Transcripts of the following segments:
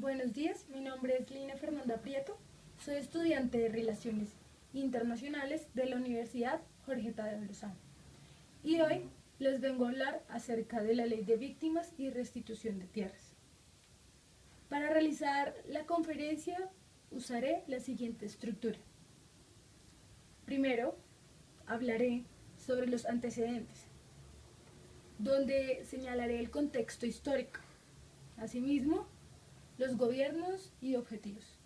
Buenos días, mi nombre es Lina Fernanda Prieto, soy estudiante de Relaciones Internacionales de la Universidad Jorge Tadeo Lozano y hoy les vengo a hablar acerca de la Ley de Víctimas y Restitución de Tierras. Para realizar la conferencia usaré la siguiente estructura. Primero, hablaré sobre los antecedentes, donde señalaré el contexto histórico. Asimismo, los gobiernos y objetivos.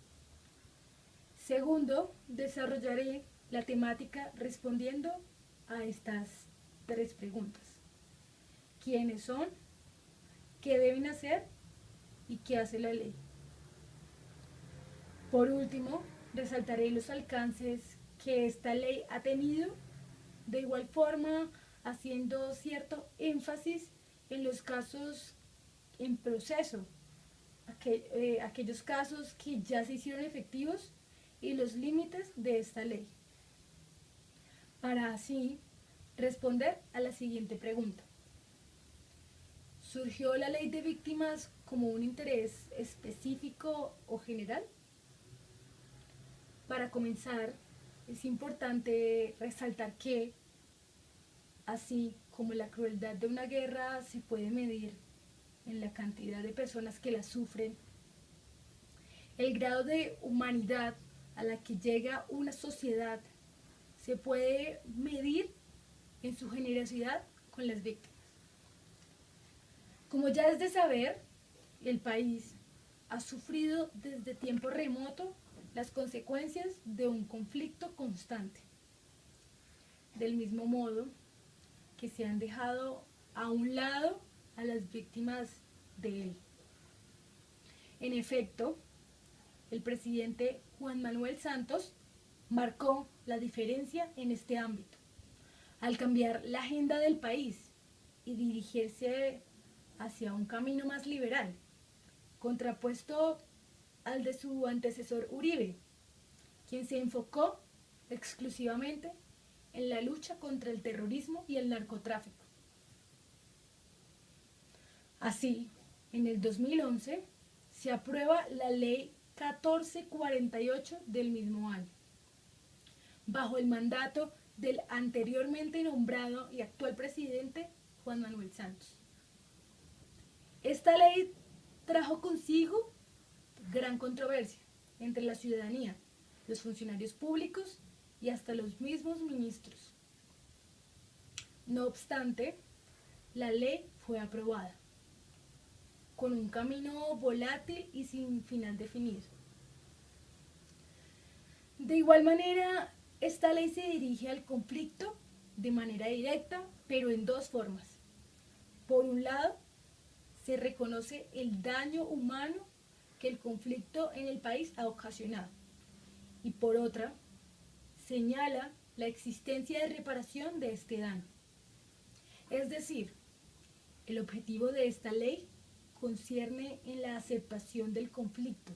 Segundo, desarrollaré la temática respondiendo a estas tres preguntas. ¿Quiénes son? ¿Qué deben hacer? ¿Y qué hace la ley? Por último, resaltaré los alcances que esta ley ha tenido, de igual forma haciendo cierto énfasis en los casos en proceso, aquellos casos que ya se hicieron efectivos y los límites de esta ley, para así responder a la siguiente pregunta. ¿Surgió la ley de víctimas como un interés específico o general? Para comenzar, es importante resaltar que, así como la crueldad de una guerra se puede medir en la cantidad de personas que la sufren, el grado de humanidad a la que llega una sociedad se puede medir en su generosidad con las víctimas. Como ya es de saber, el país ha sufrido desde tiempo remoto las consecuencias de un conflicto constante. Del mismo modo que se han dejado a un lado a las víctimas de él. En efecto, el presidente Juan Manuel Santos marcó la diferencia en este ámbito, al cambiar la agenda del país y dirigirse hacia un camino más liberal, contrapuesto al de su antecesor Uribe, quien se enfocó exclusivamente en la lucha contra el terrorismo y el narcotráfico. Así, en el 2011 se aprueba la Ley 1448 del mismo año, bajo el mandato del anteriormente nombrado y actual presidente Juan Manuel Santos. Esta ley trajo consigo gran controversia entre la ciudadanía, los funcionarios públicos y hasta los mismos ministros. No obstante, la ley fue aprobada, con un camino volátil y sin final definido. De igual manera, esta ley se dirige al conflicto de manera directa, pero en dos formas. Por un lado, se reconoce el daño humano que el conflicto en el país ha ocasionado, y por otra, señala la existencia de reparación de este daño. Es decir, el objetivo de esta ley concierne en la aceptación del conflicto,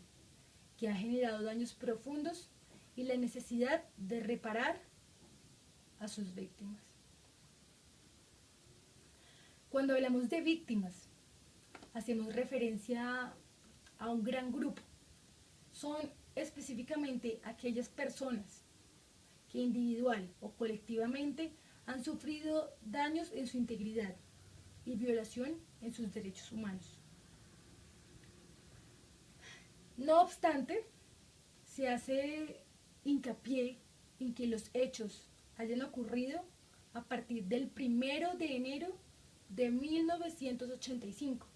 que ha generado daños profundos, y la necesidad de reparar a sus víctimas. Cuando hablamos de víctimas, hacemos referencia a un gran grupo. Son específicamente aquellas personas que individual o colectivamente han sufrido daños en su integridad y violación en sus derechos humanos. No obstante, se hace hincapié en que los hechos hayan ocurrido a partir del 1 de enero de 1985,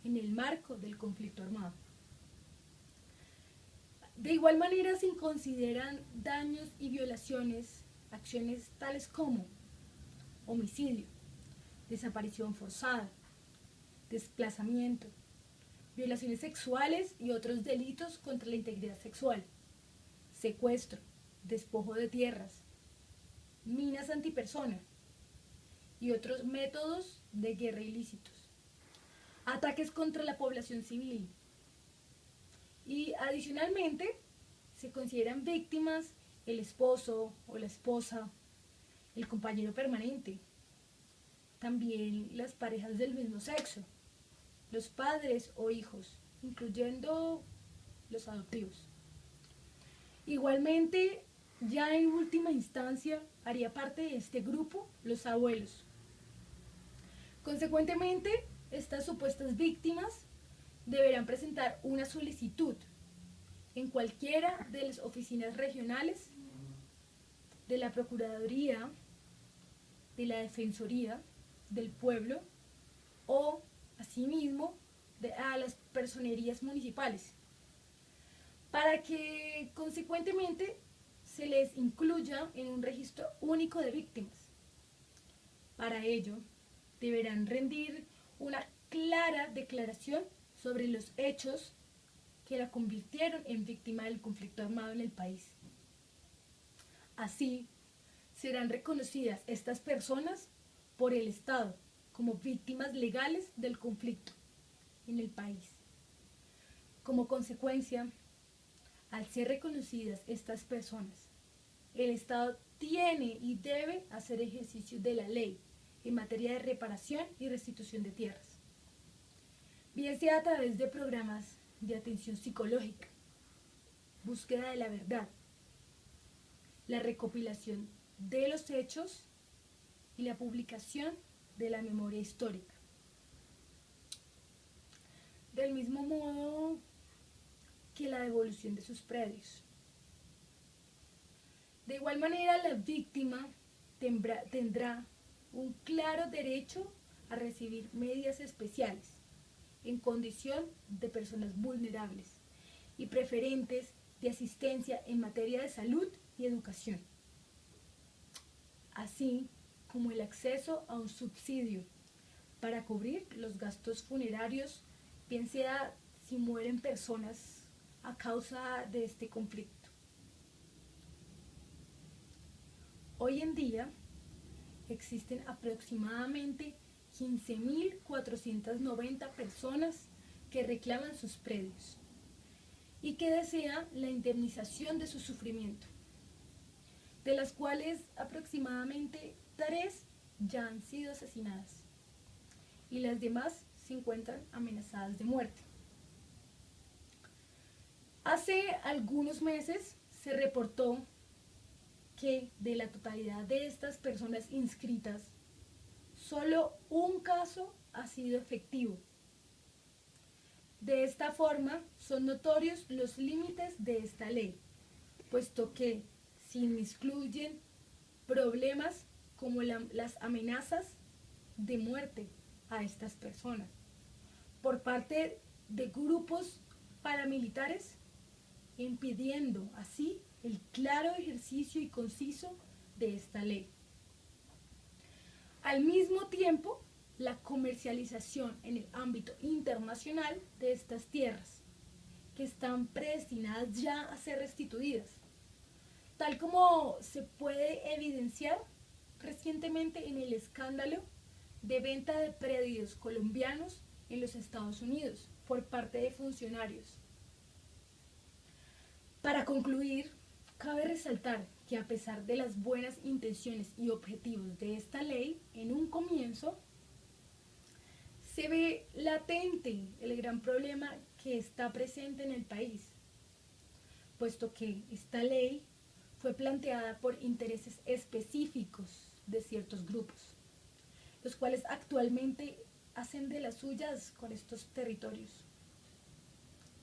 en el marco del conflicto armado. De igual manera se consideran daños y violaciones acciones tales como homicidio, desaparición forzada, desplazamiento, violaciones sexuales y otros delitos contra la integridad sexual, secuestro, despojo de tierras, minas antipersona y otros métodos de guerra ilícitos, ataques contra la población civil. Y adicionalmente se consideran víctimas el esposo o la esposa, el compañero permanente, también las parejas del mismo sexo, los padres o hijos, incluyendo los adoptivos. Igualmente, ya en última instancia, haría parte de este grupo los abuelos. Consecuentemente, estas supuestas víctimas deberán presentar una solicitud en cualquiera de las oficinas regionales de la Procuraduría, de la Defensoría del Pueblo o, asimismo, a las personerías municipales, para que, consecuentemente, se les incluya en un registro único de víctimas. Para ello, deberán rendir una clara declaración sobre los hechos que la convirtieron en víctima del conflicto armado en el país. Así, serán reconocidas estas personas por el Estado como víctimas legales del conflicto en el país. Como consecuencia, al ser reconocidas estas personas, el Estado tiene y debe hacer ejercicio de la ley en materia de reparación y restitución de tierras, bien sea a través de programas de atención psicológica, búsqueda de la verdad, la recopilación de los hechos y la publicación de la memoria histórica. Del mismo modo que la devolución de sus predios. De igual manera, la víctima tendrá un claro derecho a recibir medidas especiales en condición de personas vulnerables y preferentes de asistencia en materia de salud y educación, así como el acceso a un subsidio para cubrir los gastos funerarios, bien sea si mueren personas a causa de este conflicto. Hoy en día existen aproximadamente 15.490 personas que reclaman sus predios y que desean la indemnización de su sufrimiento, de las cuales aproximadamente 3 ya han sido asesinadas y las demás se encuentran amenazadas de muerte. Hace algunos meses se reportó que de la totalidad de estas personas inscritas, solo un caso ha sido efectivo. De esta forma, son notorios los límites de esta ley, puesto que se incluyen problemas como las amenazas de muerte a estas personas por parte de grupos paramilitares, impidiendo así el claro ejercicio y conciso de esta ley. Al mismo tiempo, la comercialización en el ámbito internacional de estas tierras, que están predestinadas ya a ser restituidas, tal como se puede evidenciar recientemente en el escándalo de venta de predios colombianos en los Estados Unidos por parte de funcionarios. Para concluir, cabe resaltar que a pesar de las buenas intenciones y objetivos de esta ley, en un comienzo, se ve latente el gran problema que está presente en el país, puesto que esta ley fue planteada por intereses específicos de ciertos grupos, los cuales actualmente hacen de las suyas con estos territorios,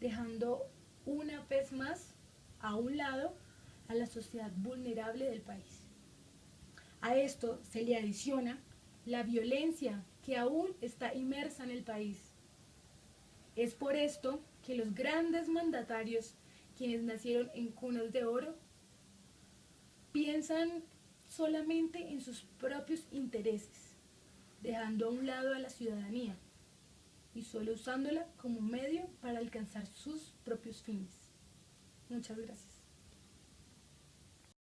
dejando una vez más a un lado a la sociedad vulnerable del país. A esto se le adiciona la violencia que aún está inmersa en el país. Es por esto que los grandes mandatarios, quienes nacieron en cunas de oro, piensan solamente en sus propios intereses, dejando a un lado a la ciudadanía y solo usándola como medio para alcanzar sus propios fines. Muchas gracias.